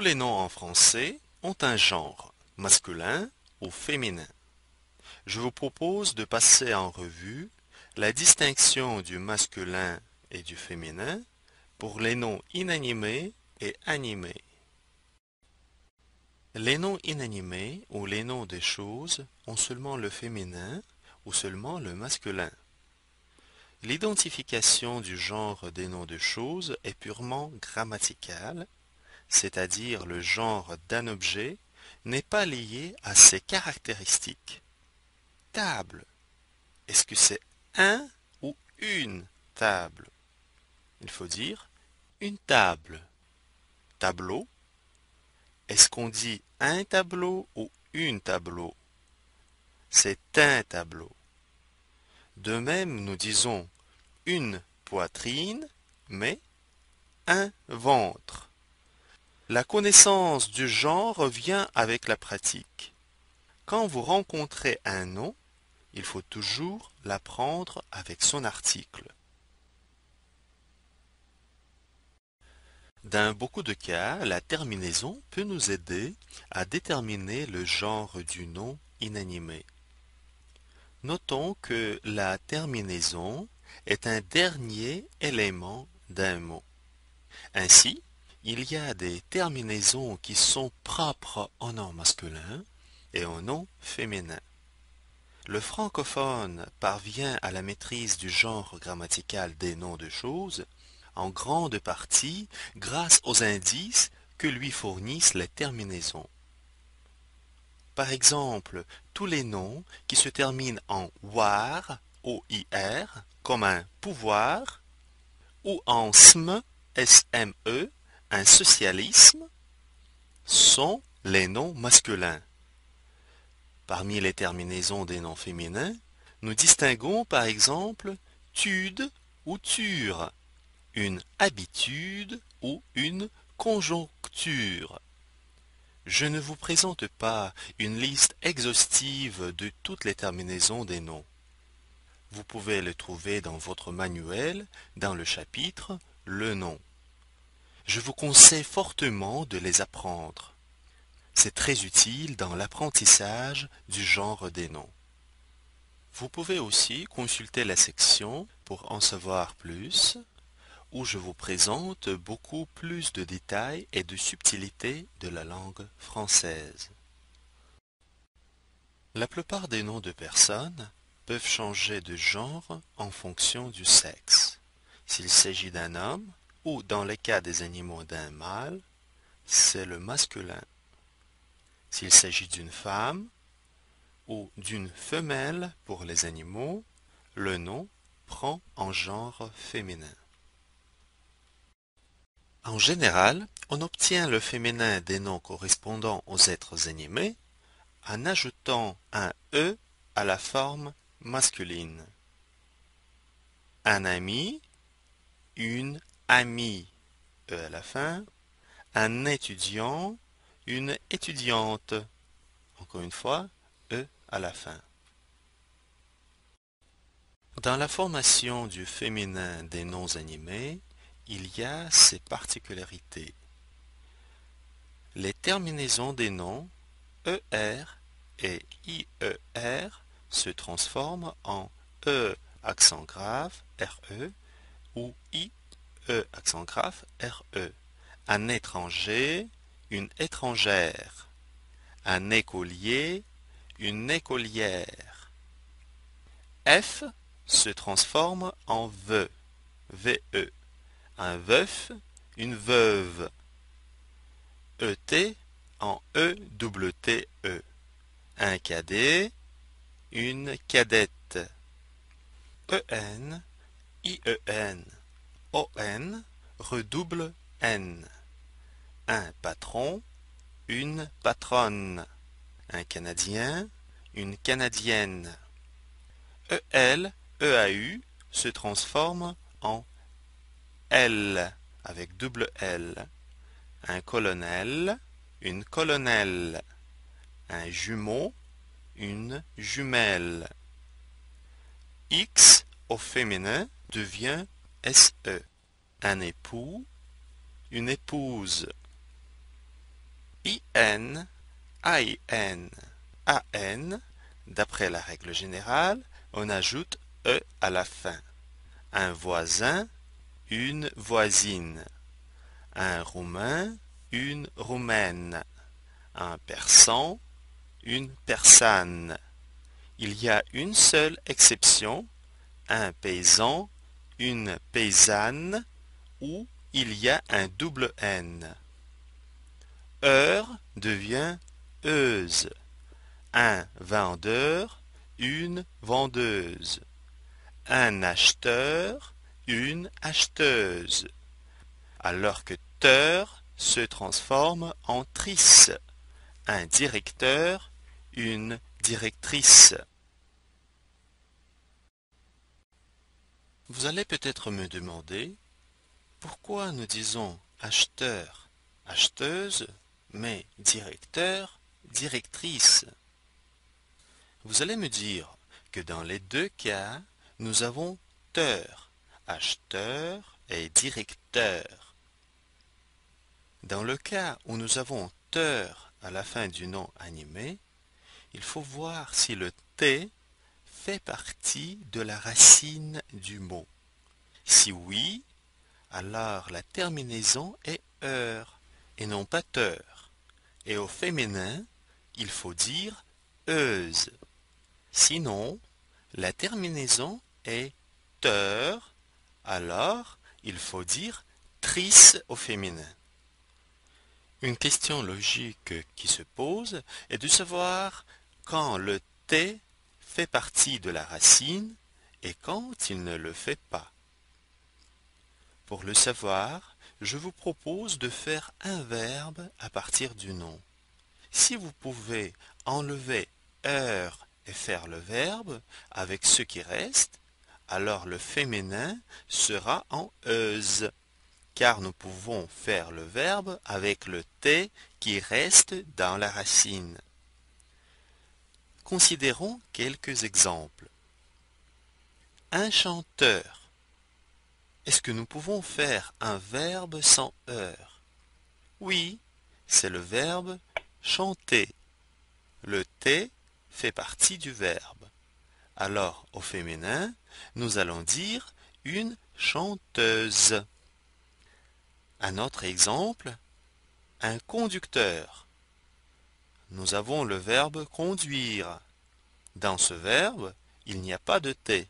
les noms en français ont un genre, masculin ou féminin. Je vous propose de passer en revue la distinction du masculin et du féminin pour les noms inanimés et animés. Les noms inanimés ou les noms des choses ont seulement le féminin ou seulement le masculin. L'identification du genre des noms de choses est purement grammaticale, c'est-à-dire le genre d'un objet n'est pas lié à ses caractéristiques. Table. Est-ce que c'est un ou une table? Il faut dire une table. Tableau. Est-ce qu'on dit un tableau ou une tableau? C'est un tableau. De même, nous disons une poitrine, mais un ventre. La connaissance du genre vient avec la pratique. Quand vous rencontrez un nom, il faut toujours l'apprendre avec son article. Dans beaucoup de cas, la terminaison peut nous aider à déterminer le genre du nom inanimé. Notons que la terminaison est un dernier élément d'un mot. Ainsi, il y a des terminaisons qui sont propres au nom masculin et au nom féminin. Le francophone parvient à la maîtrise du genre grammatical des noms de choses en grande partie grâce aux indices que lui fournissent les terminaisons. Par exemple, tous les noms qui se terminent en war, O-I-R, comme un pouvoir, ou en sme, S-M-E, un socialisme, sont les noms masculins. Parmi les terminaisons des noms féminins, nous distinguons par exemple tude ou ture, une habitude ou une conjoncture. Je ne vous présente pas une liste exhaustive de toutes les terminaisons des noms. Vous pouvez le trouver dans votre manuel, dans le chapitre « Le nom ». Je vous conseille fortement de les apprendre. C'est très utile dans l'apprentissage du genre des noms. Vous pouvez aussi consulter la section pour en savoir plus, où je vous présente beaucoup plus de détails et de subtilités de la langue française. La plupart des noms de personnes peuvent changer de genre en fonction du sexe. S'il s'agit d'un homme, ou dans les cas des animaux d'un mâle, c'est le masculin. S'il s'agit d'une femme, ou d'une femelle pour les animaux, le nom prend un genre féminin. En général, on obtient le féminin des noms correspondant aux êtres animés en ajoutant un E à la forme masculine. Un ami, une amie, E à la fin. Un étudiant, une étudiante. Encore une fois, E à la fin. Dans la formation du féminin des noms animés, il y a ses particularités. Les terminaisons des noms ER et IER se transforment en E accent grave RE ou IE accent grave RE. Un étranger, une étrangère. Un écolier, une écolière. F se transforme en VE, VE. Un veuf, une veuve. ET en EWTE. Un cadet, une cadette. EN, IEN. ON redouble N. Un patron, une patronne. Un Canadien, une Canadienne. EL, EAU se transforme en L avec double L. Un colonel, une colonelle. Un jumeau, une jumelle. X au féminin devient SE. Un époux, une épouse. IN, AIN, AN, d'après la règle générale, on ajoute E à la fin. Un voisin, une voisine. Un Roumain, une Roumaine. Un Persan, une Persane. Il y a une seule exception, un paysan, une paysanne, où il y a un double N. Heure devient euse. Un vendeur, une vendeuse. Un acheteur, une acheteuse. Alors que teur se transforme en trice. Un directeur, une directrice. Vous allez peut-être me demander pourquoi nous disons acheteur, acheteuse, mais directeur, directrice. Vous allez me dire que dans les deux cas, nous avons teur, acheteur et directeur. Dans le cas où nous avons teur à la fin du nom animé, il faut voir si le T fait partie de la racine du mot. Si oui, alors la terminaison est heure et non pas teur. Et au féminin, il faut dire euse. Sinon, la terminaison est teur, alors il faut dire trice au féminin. Une question logique qui se pose est de savoir quand le T fait partie de la racine et quand il ne le fait pas. Pour le savoir, je vous propose de faire un verbe à partir du nom. Si vous pouvez enlever heure et faire le verbe avec ce qui reste, alors le féminin sera en euse, car nous pouvons faire le verbe avec le T qui reste dans la racine. Considérons quelques exemples. Un chanteur. Est-ce que nous pouvons faire un verbe sans heure? Oui, c'est le verbe chanter. Le T fait partie du verbe. Alors, au féminin, nous allons dire une chanteuse. Un autre exemple, un conducteur. Nous avons le verbe conduire. Dans ce verbe, il n'y a pas de T.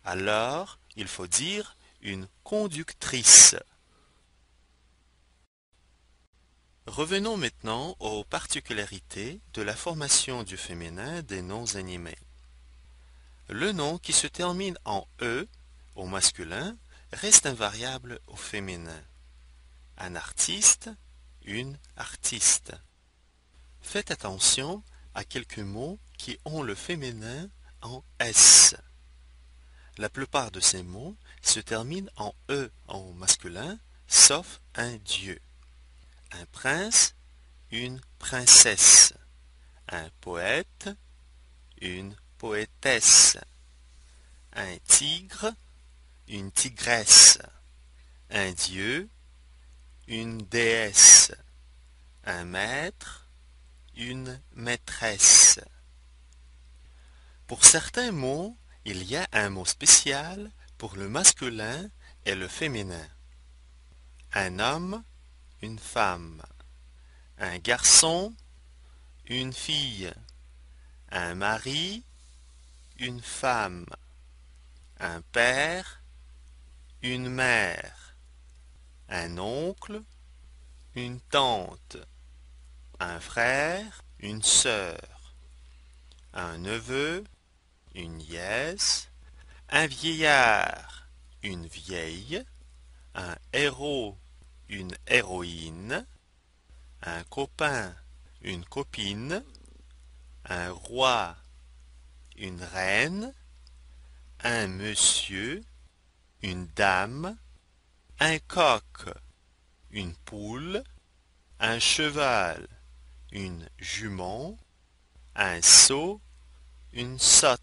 Alors, il faut dire une conductrice. Revenons maintenant aux particularités de la formation du féminin des noms animés. Le nom qui se termine en E au masculin reste invariable au féminin. Un artiste, une artiste. Faites attention à quelques mots qui ont le féminin en S. La plupart de ces mots se terminent en E au masculin, sauf un dieu. Un prince, une princesse. Un poète, une poétesse. Un tigre, une tigresse. Un dieu, une déesse. Un maître, une maîtresse. Pour certains mots, il y a un mot spécial pour le masculin et le féminin. Un homme, une femme. Un garçon, une fille. Un mari, une femme. Un père, une mère. Un oncle, une tante. Un frère, une sœur. Un neveu, une nièce. Un vieillard, une vieille. Un héros, une héroïne. Un copain, une copine. Un roi, une reine. Un monsieur, une dame. Un coq, une poule. Un cheval, une jument. Un sot, une sotte.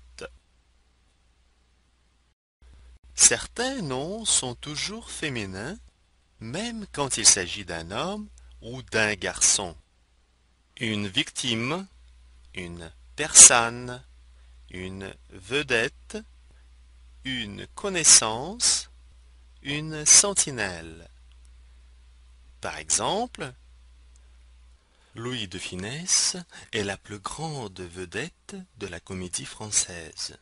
Certains noms sont toujours féminins, même quand il s'agit d'un homme ou d'un garçon. une victime, une personne, une vedette, une connaissance, une sentinelle. Par exemple, Louis de Funès est la plus grande vedette de la comédie française.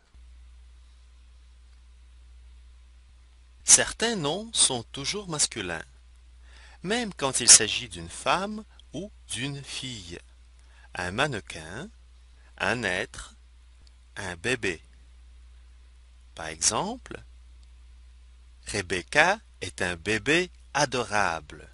Certains noms sont toujours masculins, même quand il s'agit d'une femme ou d'une fille. Un mannequin, un être, un bébé. Par exemple, Rebecca est un bébé adorable.